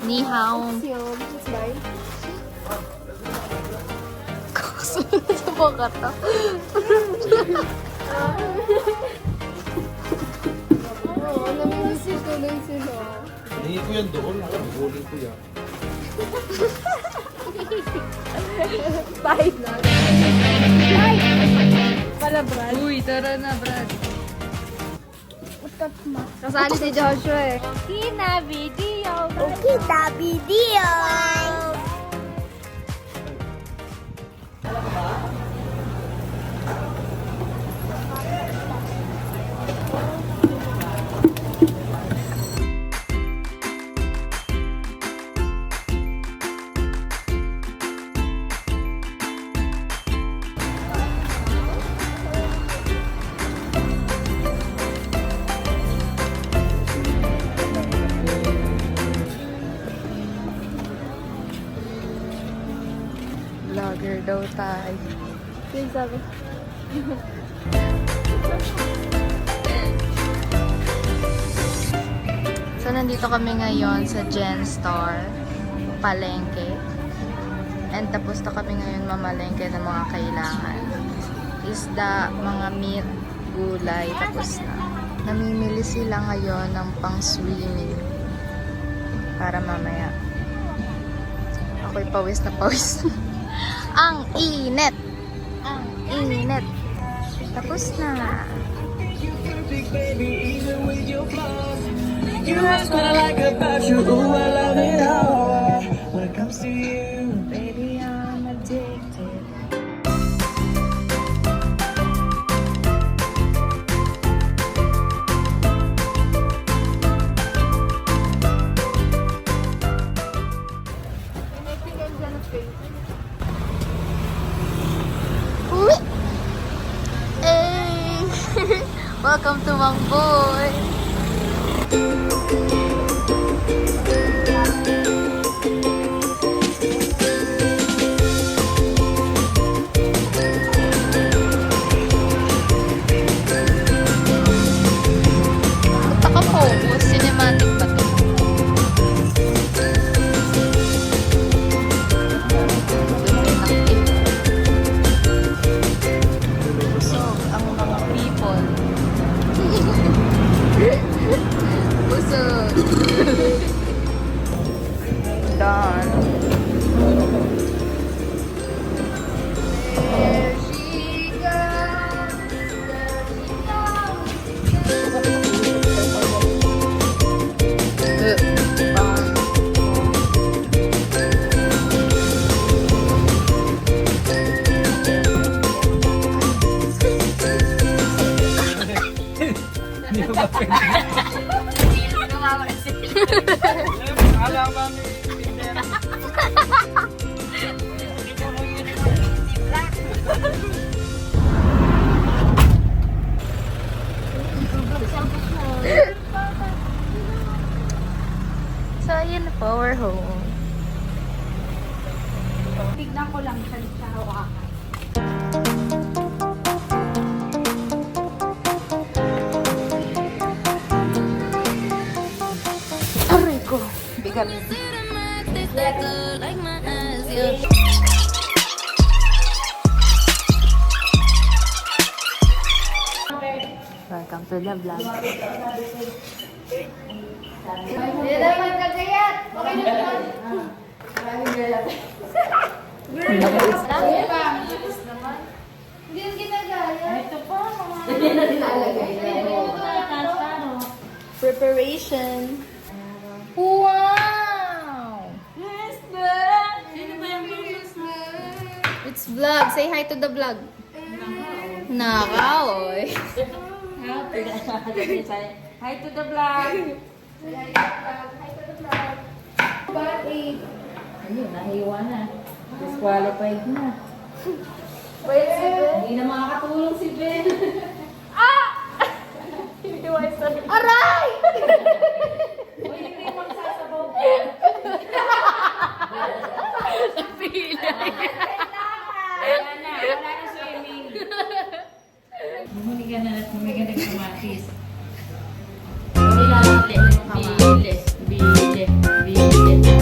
Ni hao. Bye. Sa baka to. Oo, namimiss yung tuloy sila. Hindi ko yan doon. Huli ko yan. Bye. Bye. Pala, Brad. Uy, tara na, Brad. Kasali si Joshua eh. Kina video. Kita video! Vlogger daw tayo. Yun sabi. So, nandito kami ngayon sa Gen Store, palengke. And tapos na kami ngayon mamalengke ng mga kailangan. Isda, mga meat, gulay, tapos na. Namimili sila ngayon ng pang-swimming para mamaya. Ako'y pawis na pawis. Ang init! Ang init! Tapos na. You ask what I like about you, ooh, I love it all. When it comes to you, baby, I'm addicted. Uy! Hey! Welcome to Mang Boy! Naka-focus, cinematic ba to? Busog ang mga people. Busog. Done. There she goes. There she Hindi ko ba pwede? Alam ba ni Peter? So, ayun na po, we're home. Tignan ko lang siya sa hawakan. Aray ko, bigat. Welcome to the vlog. Hindi naman kagayat. Okay na naman. Hindi yung ginagaya. Ito pa. Hindi na nilalagay. Preparation. Wow! Yes, Dad. Sino ba yung yes, It's vlog. Say hi to the vlog. Nakaoy. Hi to the vlog. Bye. Ayun, nahiwa na. Disqualified na. Wait, si Ben. Hindi na makakatulong si Ben. Aray! Uy, hindi magsasabaw. Wala na swimming. Bumili ka na at bumili ka ng kamatis. Bilis, bilis, bilis.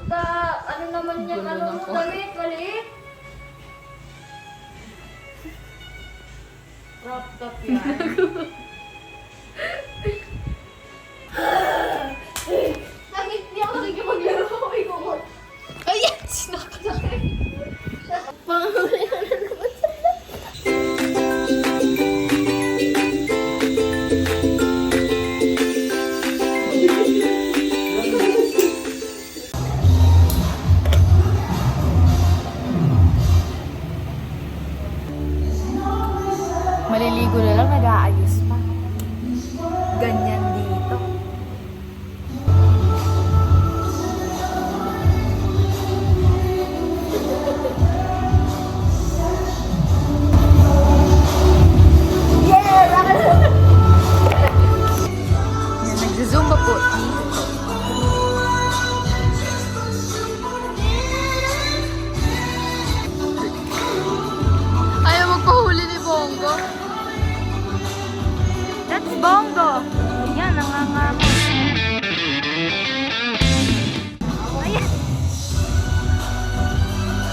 Pagka, ano naman yan, Gulo ano na mo, po. damit, maliit. Crop top yan. Bakit di ako nagimaglaro? Ikaw. Ayan! Sinakal! Panghuli na naman sa Maliligo na lang, nag-aayos pa. Ganyan dito. Yan, nagzuzumba po. Ayaw magpahuli ni Bongo. That's Bongo. Yan, nangangamot. Ayan.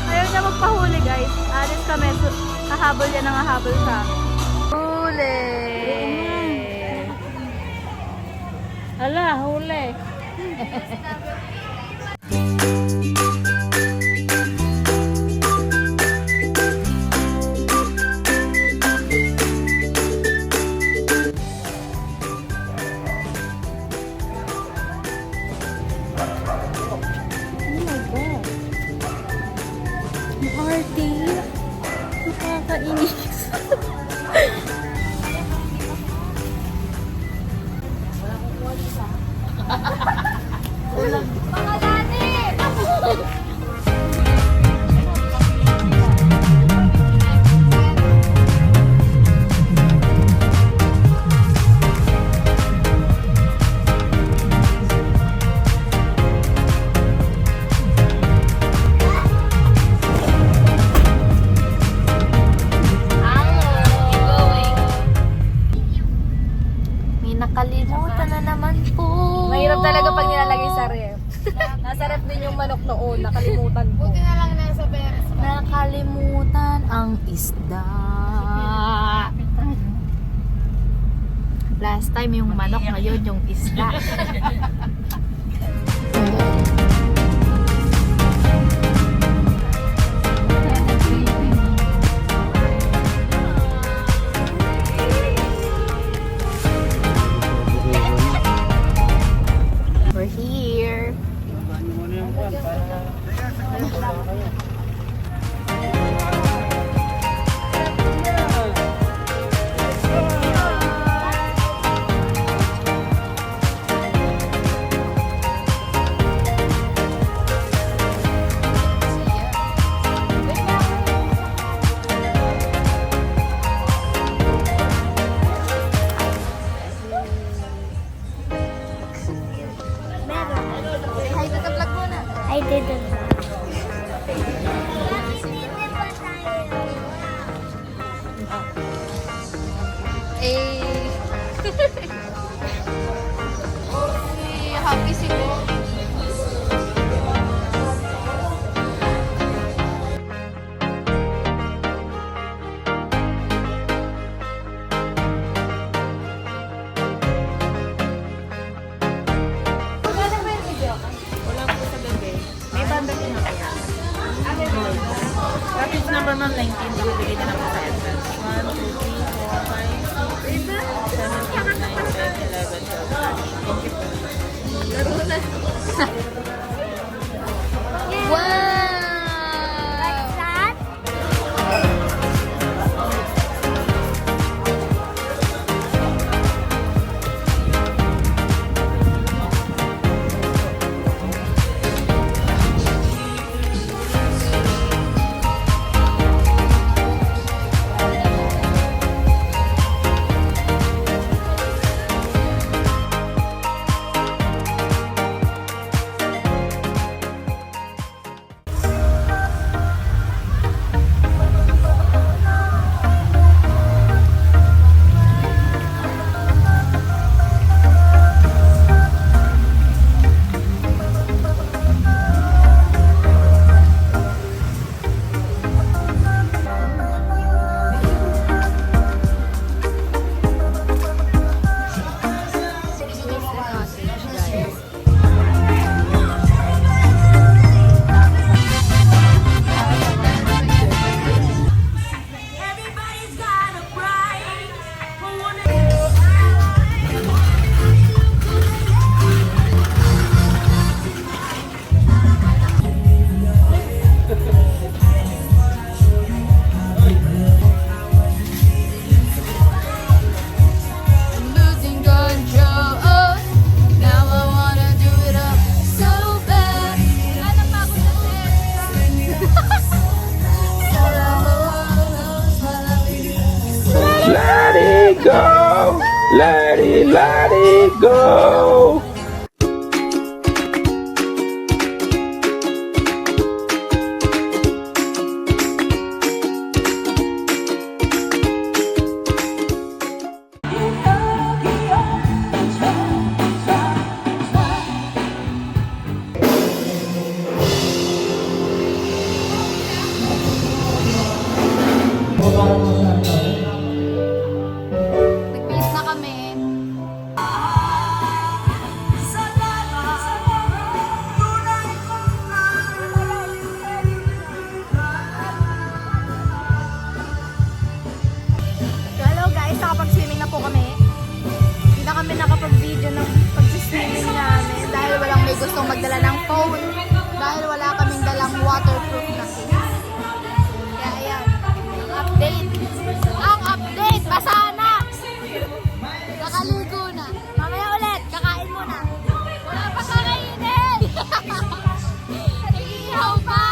Ayaw niya magpahuli, guys. Alis kami. Kahabol yan ang hahabol sa amin. Huli! Ala, huli. Party! Nakakainis. May nakalimutan na naman po. Mahirap talaga pag nilalagay sa ref. Nasa ref din yung manok noon, nakalimutan ko. Buti na lang nasa pera. Nakalimutan ang isda. Last time yung manok, ngayon yung isda. We're here. Hi, tata vlog muna. I didn't. Eh. Happy si Bo. Package number ma'am, 19. Bibigay na lang po sa entrance. 1, 2, 3, 4, 5, 6, 7, 8, 9, 10, 11, 12. Thank you po. go. Let it go. Nag-miss na kami. So, hello guys, nakapag-swimming na po kami. Hindi na kami nakapag-video ng pag-swimming namin dahil walang may gustong magdala ng phone. Dahil wala kaming dalang waterproof na case. Kaya ayan, ang update. Ang update! Basa na! Nakaligo na. Mamaya ulit, kakain muna. Wala pa kakainin! Nag-iihaw pa!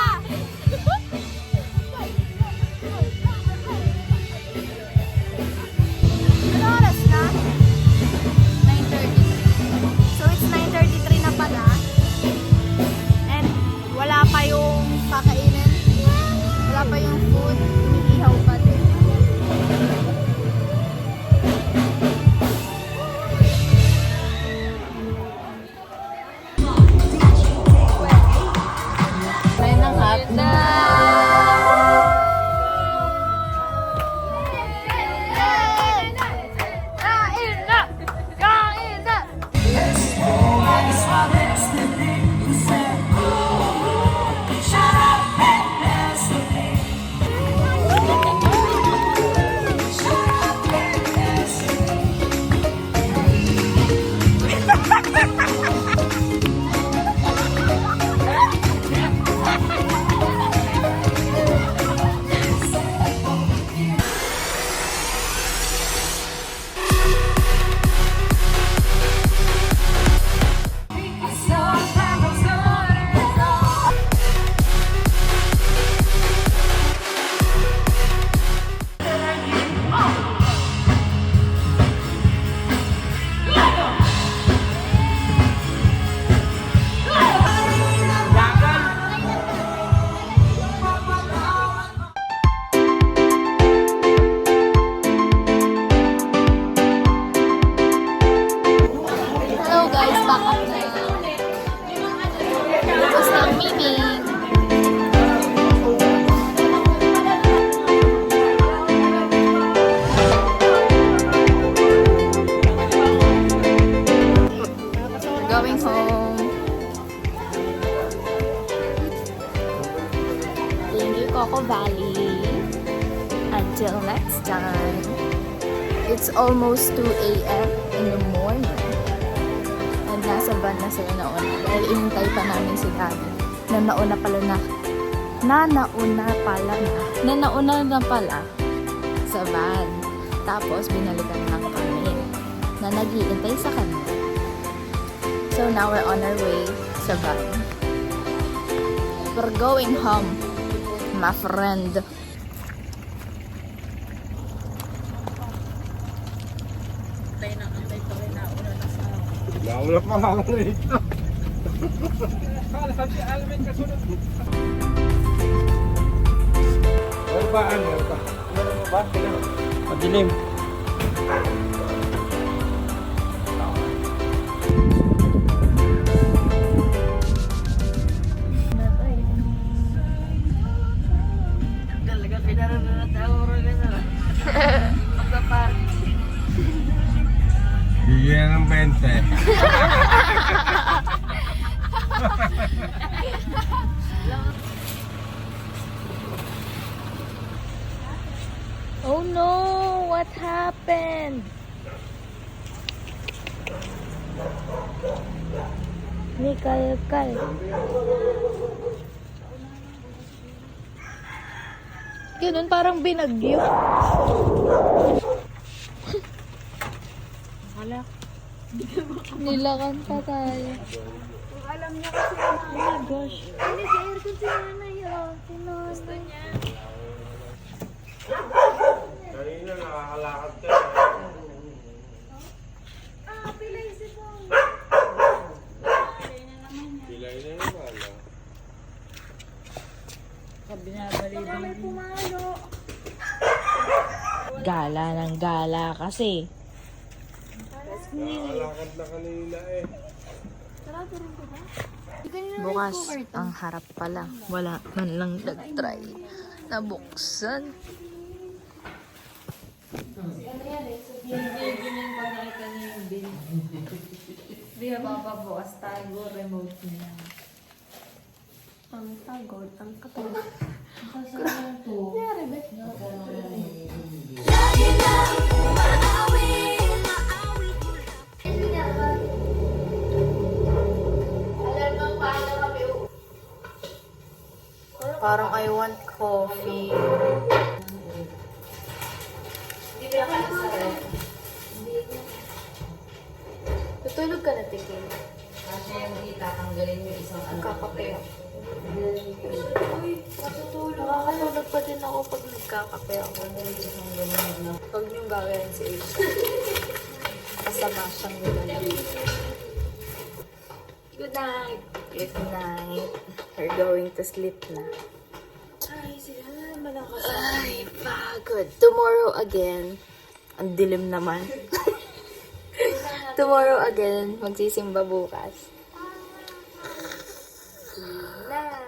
Ano oras na? 9:33. So it's 9:33 na pala. And wala pa yung kakainin. Wala pa yung food. Nag-iihaw pa din. May nangap na. Kain na! Kain na! Hello guys, back up na. Tapos na ang meeting. Going home. Thank you, Coco Valley. Until next time. It's almost 2 a.m. in the morning. And nasa van na sila nauna. Dahil inintay pa namin si Daddy. Na nauna na pala sa van. Tapos binalikan lang kami na nag-iintay sa kanya. So now we're on our way sa van. We're going home, my friend. Naula pa ako rito. Alvin kasunod. Ano ba? Ano ba? Madilim. Bigyan ng 20. Oh no! What happened? Nikal-kal. Ganun parang binagyo. Nilakan pa tayo. Alam niya kasi na. Oh my gosh. Hindi sa aircon si nanay. Gusto niya. Kanina nakakalakad ka. Baka binabalibig. Gala ng gala kasi. Nakakalakad na kanina eh. Bukas, ang harap pala. Wala man lang nag-try na buksan. Di ba mapabukas tago, remote niya. Ang tagod, ang katulog. Parang I want coffee. Tutulog ka na, Tikin. Kasi hindi tatanggalin yung isang Nagkakape ako. Uy, matutulog. Nakakatulog pa din ako pag nagkakape ako. Huwag niyong gawin si Ace. Kasama siyang nilalang. Good night. Good night. We're going to sleep na. Ay, sila na naman ako. Ay, pagod. Tomorrow again. Ang dilim naman. Tomorrow again. Magsisimba bukas. Night.